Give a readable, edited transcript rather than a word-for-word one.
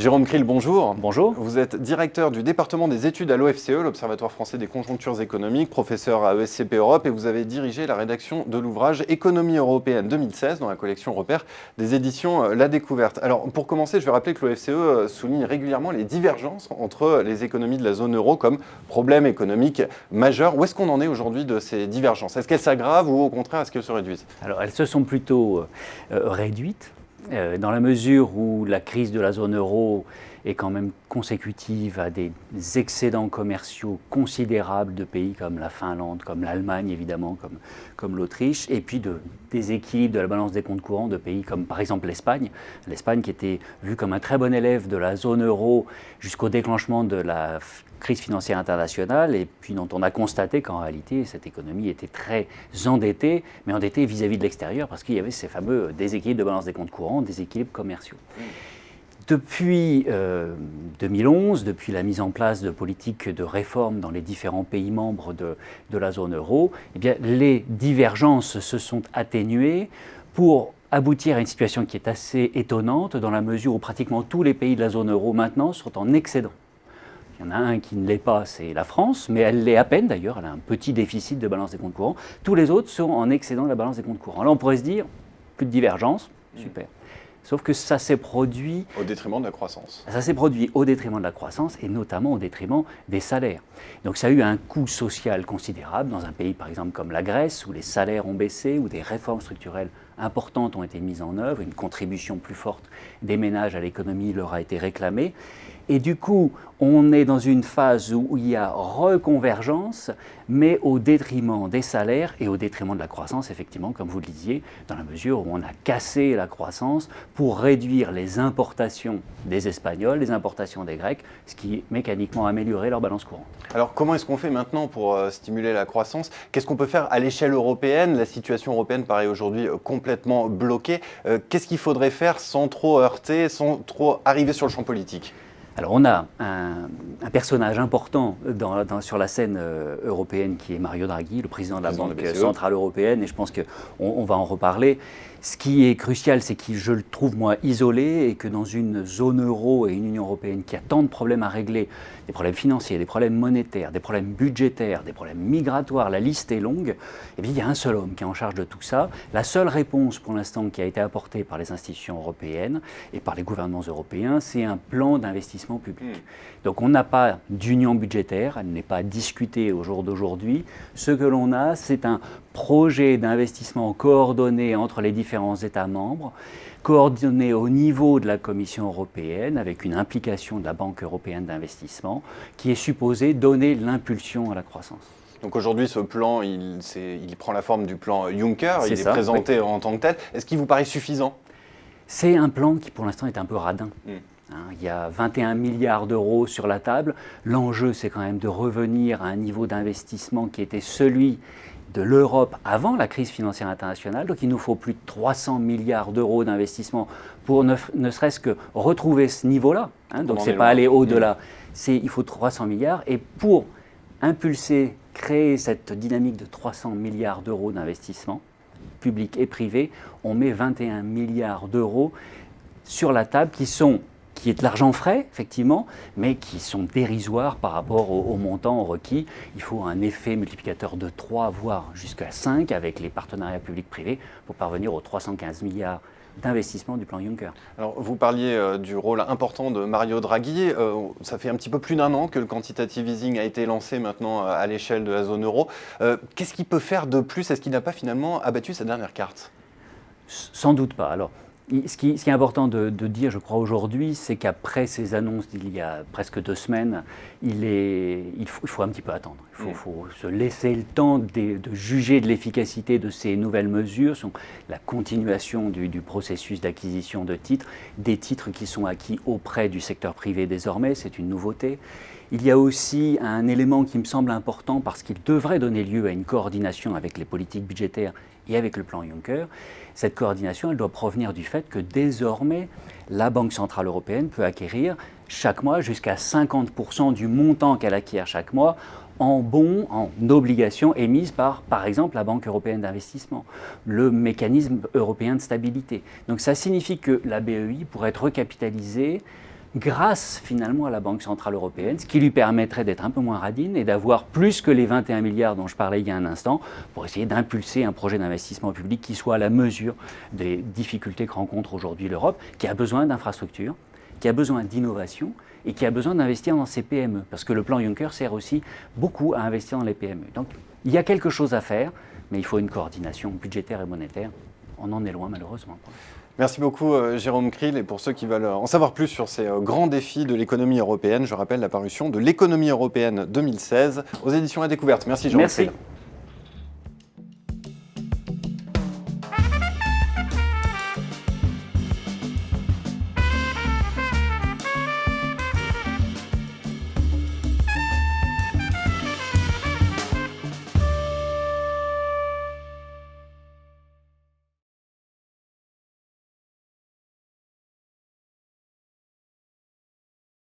Jérôme Krill, bonjour. Bonjour. Vous êtes directeur du département des études à l'OFCE, l'Observatoire français des conjonctures économiques, professeur à ESCP Europe, et vous avez dirigé la rédaction de l'ouvrage Économie européenne 2016 dans la collection Repères des éditions La Découverte. Alors pour commencer, je vais rappeler que l'OFCE souligne régulièrement les divergences entre les économies de la zone euro comme problème économique majeur. Où est-ce qu'on en est aujourd'hui de ces divergences? Est-ce qu'elles s'aggravent ou au contraire est-ce qu'elles se réduisent? Alors elles se sont plutôt réduites. Dans la mesure où la crise de la zone euro est quand même consécutive à des excédents commerciaux considérables de pays comme la Finlande, comme l'Allemagne évidemment, comme l'Autriche, et puis de déséquilibre de la balance des comptes courants de pays comme par exemple l'Espagne. L'Espagne qui était vue comme un très bon élève de la zone euro jusqu'au déclenchement de la crise financière internationale, et puis dont on a constaté qu'en réalité cette économie était très endettée, mais endettée vis-à-vis de l'extérieur parce qu'il y avait ces fameux déséquilibres de balance des comptes courants, déséquilibres commerciaux. Depuis 2011, depuis la mise en place de politiques de réforme dans les différents pays membres de la zone euro, eh bien, les divergences se sont atténuées pour aboutir à une situation qui est assez étonnante dans la mesure où pratiquement tous les pays de la zone euro maintenant sont en excédent. Il y en a un qui ne l'est pas, c'est la France, mais elle l'est à peine d'ailleurs, elle a un petit déficit de balance des comptes courants. Tous les autres sont en excédent de la balance des comptes courants. Là on pourrait se dire, plus de divergence, super. Sauf que ça s'est produit... Au détriment de la croissance. Ça s'est produit au détriment de la croissance et notamment au détriment des salaires. Donc ça a eu un coût social considérable dans un pays par exemple comme la Grèce où les salaires ont baissé, où des réformes structurelles importantes ont été mises en œuvre, une contribution plus forte des ménages à l'économie leur a été réclamée. Et du coup, on est dans une phase où il y a reconvergence, mais au détriment des salaires et au détriment de la croissance, effectivement, comme vous le disiez, dans la mesure où on a cassé la croissance pour réduire les importations des Espagnols, les importations des Grecs, ce qui mécaniquement a amélioré leur balance courante. Alors comment est-ce qu'on fait maintenant pour stimuler la croissance? Qu'est-ce qu'on peut faire à l'échelle européenne? La situation européenne paraît aujourd'hui complètement bloquée. Qu'est-ce qu'il faudrait faire sans trop heurter, sans trop arriver sur le champ politique? Alors on a un personnage important sur la scène européenne qui est Mario Draghi, le président de la Banque Centrale Européenne, et je pense qu'on va en reparler. Ce qui est crucial, c'est que je le trouve moi isolé et que dans une zone euro et une Union européenne qui a tant de problèmes à régler, des problèmes financiers, des problèmes monétaires, des problèmes budgétaires, des problèmes migratoires, la liste est longue, et bien il y a un seul homme qui est en charge de tout ça. La seule réponse pour l'instant qui a été apportée par les institutions européennes et par les gouvernements européens, c'est un plan d'investissement public. Donc on n'a pas d'union budgétaire, elle n'est pas discutée au jour d'aujourd'hui. Ce que l'on a, c'est un projet d'investissement coordonné entre les différents États membres, coordonné au niveau de la Commission européenne avec une implication de la Banque européenne d'investissement qui est supposée donner l'impulsion à la croissance. Donc aujourd'hui, ce plan, il prend la forme du plan Juncker, il est présenté en tant que tel. Est-ce qu'il vous paraît suffisant? C'est un plan qui pour l'instant est un peu radin. Il y a 21 milliards d'euros sur la table. L'enjeu, c'est quand même de revenir à un niveau d'investissement qui était celui de l'Europe avant la crise financière internationale. Donc il nous faut plus de 300 milliards d'euros d'investissement pour ne serait-ce que retrouver ce niveau-là. Donc ce n'est pas aller au-delà. Il faut 300 milliards. Et pour impulser, créer cette dynamique de 300 milliards d'euros d'investissement, public et privé, on met 21 milliards d'euros sur la table qui est de l'argent frais, effectivement, mais qui sont dérisoires par rapport au montant requis. Il faut un effet multiplicateur de 3, voire jusqu'à 5, avec les partenariats publics-privés, pour parvenir aux 315 milliards d'investissement du plan Juncker. Alors, vous parliez du rôle important de Mario Draghi. Ça fait un petit peu plus d'un an que le quantitative easing a été lancé maintenant à l'échelle de la zone euro. Qu'est-ce qu'il peut faire de plus? Est-ce qu'il n'a pas finalement abattu sa dernière carte? Sans doute pas. Alors, ce qui est important de dire, je crois, aujourd'hui, c'est qu'après ces annonces d'il y a presque 2 semaines, il faut un petit peu attendre. Il faut se laisser le temps de juger de l'efficacité de ces nouvelles mesures, la continuation du processus d'acquisition de titres, des titres qui sont acquis auprès du secteur privé désormais, c'est une nouveauté. Il y a aussi un élément qui me semble important parce qu'il devrait donner lieu à une coordination avec les politiques budgétaires et avec le plan Juncker. Cette coordination, elle doit provenir du fait que désormais, la Banque Centrale Européenne peut acquérir chaque mois jusqu'à 50% du montant qu'elle acquiert chaque mois en bons, en obligations émises par exemple, la Banque Européenne d'Investissement, le mécanisme européen de stabilité. Donc ça signifie que la BEI pourrait être recapitalisée grâce finalement à la Banque Centrale Européenne, ce qui lui permettrait d'être un peu moins radine et d'avoir plus que les 21 milliards dont je parlais il y a un instant pour essayer d'impulser un projet d'investissement public qui soit à la mesure des difficultés que rencontre aujourd'hui l'Europe, qui a besoin d'infrastructures, qui a besoin d'innovation et qui a besoin d'investir dans ses PME. Parce que le plan Juncker sert aussi beaucoup à investir dans les PME. Donc il y a quelque chose à faire, mais il faut une coordination budgétaire et monétaire. On en est loin malheureusement. Merci beaucoup Jérôme Kriel. Et pour ceux qui veulent en savoir plus sur ces grands défis de l'économie européenne, je rappelle la parution de l'économie européenne 2016 aux éditions La Découverte. Merci Jérôme Kriel.